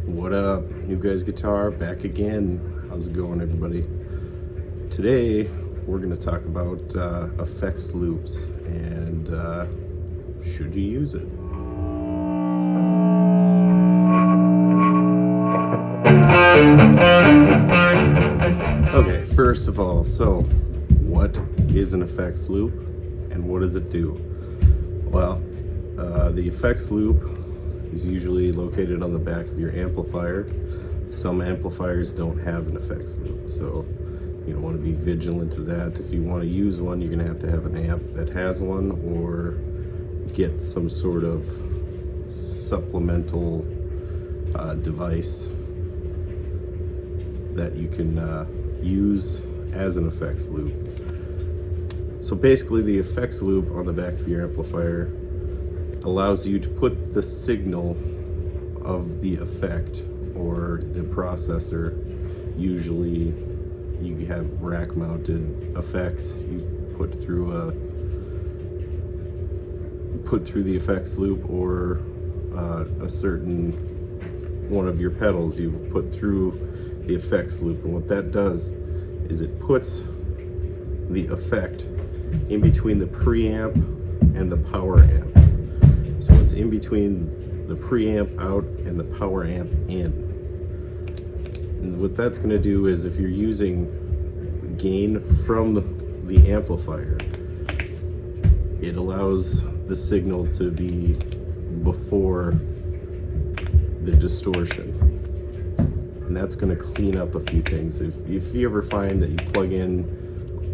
What up, New Guys Guitar, back again. How's it going, everybody? Today we're going to talk about effects loops and should you use it. Okay, first of all, so what is an effects loop and what does it do? Well, the effects loop is usually located on the back of your amplifier. Some amplifiers don't have an effects loop, so you want to be vigilant to that. If you want to use one, you're going to have an amp that has one, or get some sort of supplemental device that you can use as an effects loop. So basically, the effects loop on the back of your amplifier allows you to put the signal of the effect or the processor. Usually you have rack mounted effects you put through the effects loop, or a certain one of your pedals you put through the effects loop. And what that does is it puts the effect in between the preamp and the power amp. So it's in between the preamp out and the power amp in. And what that's going to do is, if you're using gain from the amplifier, it allows the signal to be before the distortion. And that's going to clean up a few things. If you ever find that you plug in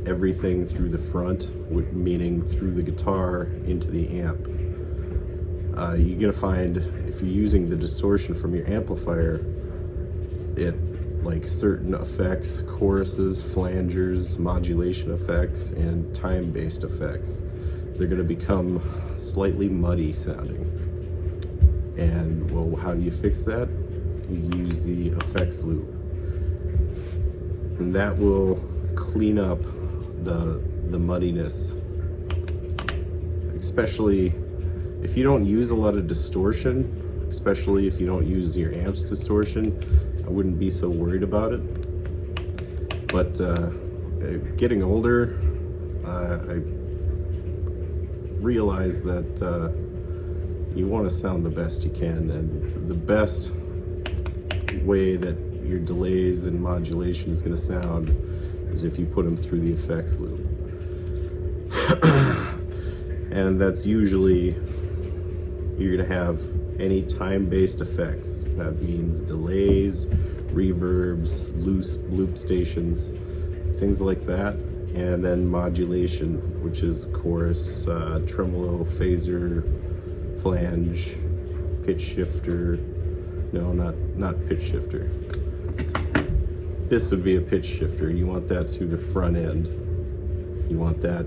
everything through the front, meaning through the guitar into the amp, you're going to find, if you're using the distortion from your amplifier, like certain effects, choruses, flangers, modulation effects, and time-based effects, they're going to become slightly muddy sounding. And well, how do you fix that? You use the effects loop, and that will clean up the muddiness, especially if you don't use a lot of distortion. Especially if you don't use your amp's distortion, I wouldn't be so worried about it. But getting older, I realize that you want to sound the best you can, and the best way that your delays and modulation is going to sound is if you put them through the effects loop. And that's usually, you're going to have any time-based effects. That means delays, reverbs, loop stations, things like that. And then modulation, which is chorus, tremolo, phaser, flange, pitch shifter. No, not pitch shifter. This would be a pitch shifter. You want that through the front end. You want that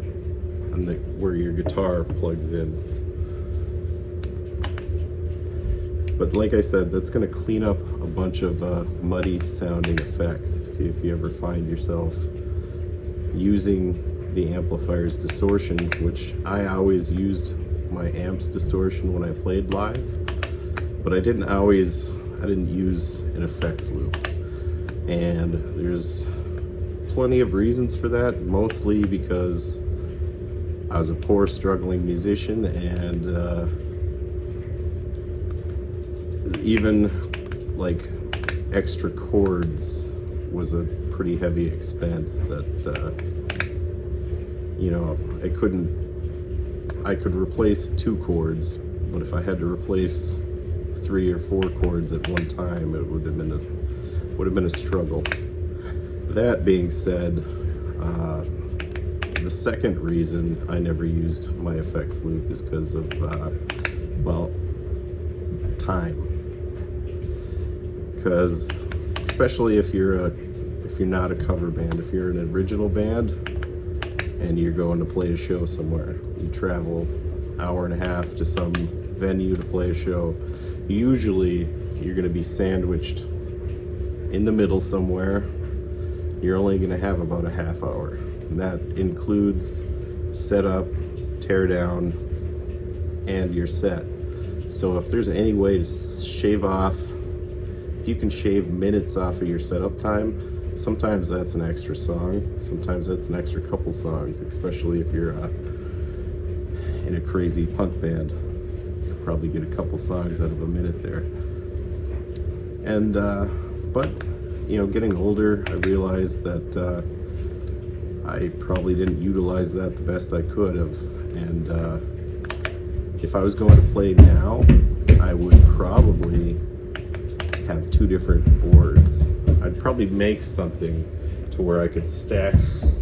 on where your guitar plugs in. But like I said, that's going to clean up a bunch of muddy sounding effects. If you ever find yourself using the amplifier's distortion, which I always used my amp's distortion when I played live, but I didn't use an effects loop. And there's plenty of reasons for that, mostly because I was a poor struggling musician, and even like extra chords was a pretty heavy expense that I could replace 2 chords, but if I had to replace 3 or 4 chords at one time, it would have been a struggle. That being said, the second reason I never used my effects loop is because of time. Because especially if you're not a cover band, if you're an original band and you're going to play a show somewhere, you travel an hour and a half to some venue to play a show, usually you're going to be sandwiched in the middle somewhere. You're only going to have about a half hour, and that includes setup, tear down, and your set. So if there's any way to shave off if you can shave minutes off of your setup time, sometimes that's an extra song. Sometimes that's an extra couple songs, especially if you're in a crazy punk band. You'll probably get a couple songs out of a minute there. And, but, you know, getting older, I realized that I probably didn't utilize that the best I could have. And if I was going to play now, I would probably have two different boards. I'd probably make something to where I could stack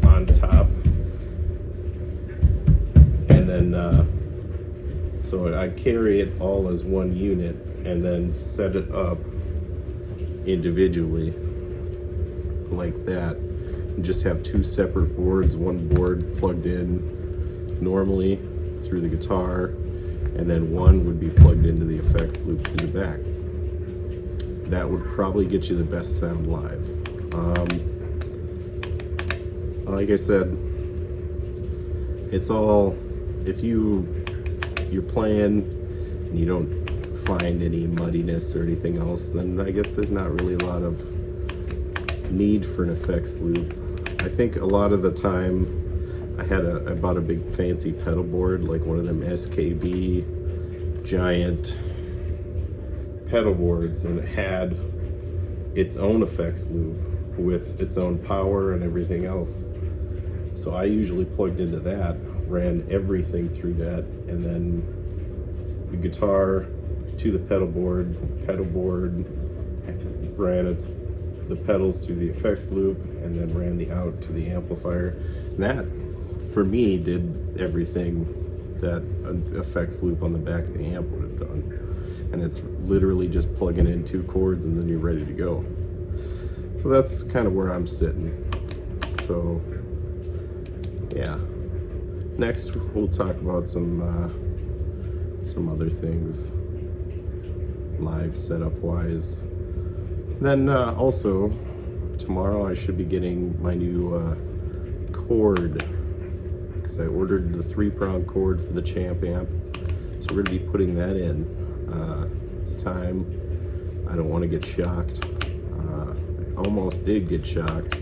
on top, and then so I carry it all as one unit and then set it up individually like that, and just have two separate boards, one board plugged in normally through the guitar, and then one would be plugged into the effects loop through the back. That would probably get you the best sound live. Like I said, it's all, if you're playing and you don't find any muddiness or anything else, then I guess there's not really a lot of need for an effects loop. I think a lot of the time I bought a big fancy pedal board, like one of them SKB giant pedal boards, and it had its own effects loop with its own power and everything else. So I usually plugged into that, ran everything through that, and then the guitar to the pedal board ran the pedals through the effects loop, and then ran the out to the amplifier. And that, for me, did everything that an effects loop on the back of the amp would have done. And it's literally just plugging in two chords and then you're ready to go. So that's kind of where I'm sitting. So yeah, next we'll talk about some other things live setup wise. Then also tomorrow I should be getting my new cord, because I ordered the 3-prong cord for the Champ amp, so we're going to be putting that in. It's time. I don't want to get shocked. I almost did get shocked,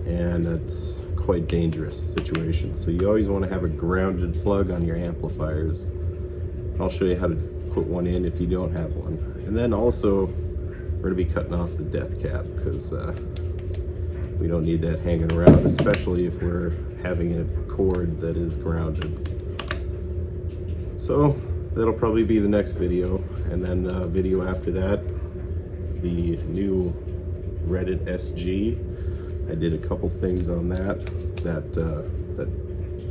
and it's quite dangerous situation. So you always want to have a grounded plug on your amplifiers. I'll show you how to put one in if you don't have one. And then also we're going to be cutting off the death cap, because we don't need that hanging around, especially if we're having a cord that is grounded. So that'll probably be the next video, and then the video after that, the new Reddit SG. I did a couple things on that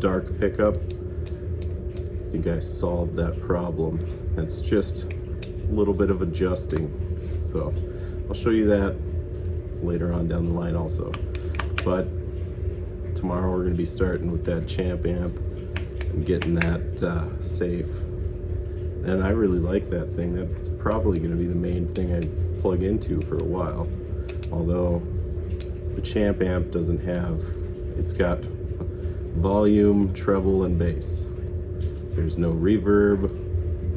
dark pickup. I think I solved that problem. It's just a little bit of adjusting. So I'll show you that later on down the line also. But tomorrow we're going to be starting with that Champ amp and getting that safe. And I really like that thing. That's probably going to be the main thing I plug into for a while. Although the Champ amp doesn't have, it's got volume, treble, and bass. There's no reverb,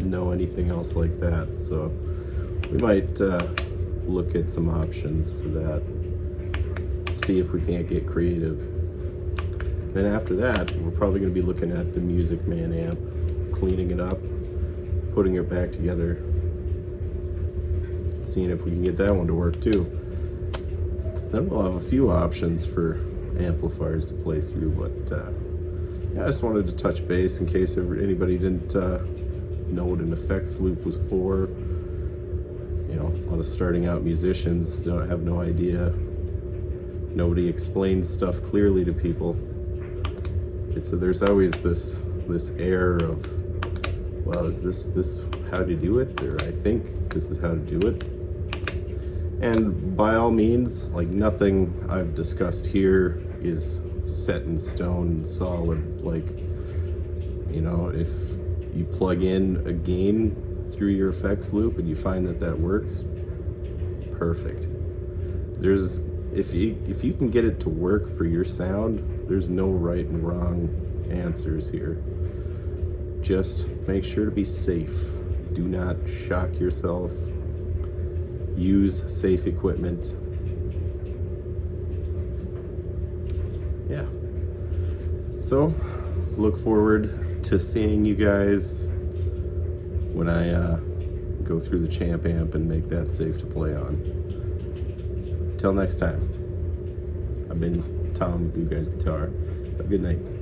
no anything else like that. So we might look at some options for that. See if we can't get creative. Then after that, we're probably going to be looking at the Music Man amp, cleaning it up, putting it back together, seeing if we can get that one to work too. Then we'll have a few options for amplifiers to play through, but yeah, I just wanted to touch base in case anybody didn't know what an effects loop was for. You know, a lot of starting out musicians have no idea. Nobody explains stuff clearly to people. There's always this air of, well, is this how to do it? Or I think this is how to do it. And by all means, like, nothing I've discussed here is set in stone and solid. Like, you know, if you plug in a gain through your effects loop and you find that works, perfect. If you can get it to work for your sound, there's no right and wrong answers here. Just make sure to be safe. Do not shock yourself. use safe equipment. Yeah. So, look forward to seeing you guys when I go through the Champ amp and make that safe to play on. Till next time, I've been Tom with You Guys Guitar. Have a good night.